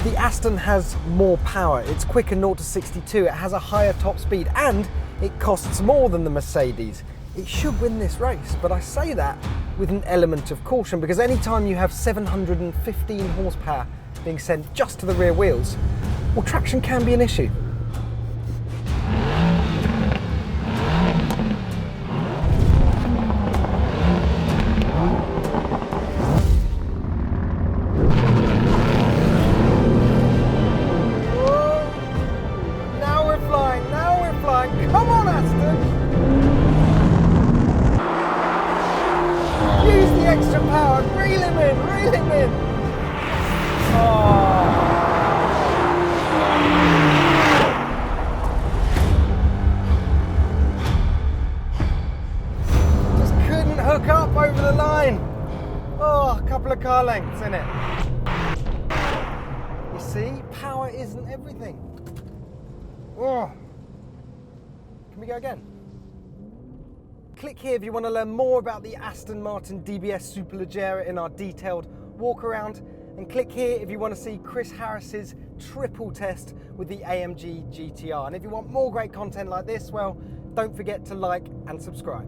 The Aston has more power, it's quicker 0 to 62, it has a higher top speed, and it costs more than the Mercedes. It should win this race, but I say that with an element of caution, because anytime you have 715 horsepower being sent just to the rear wheels, well, traction can be an issue. Come on, Aston! Use the extra power, reel him in, reel him in! Oh. Just couldn't hook up over the line. Oh, a couple of car lengths in it. You see, power isn't everything. Oh. Can we go again? Click here if you want to learn more about the Aston Martin DBS Superleggera in our detailed walk around, and click here if you want to see Chris Harris's triple test with the AMG GTR. And if you want more great content like this, well, don't forget to like and subscribe.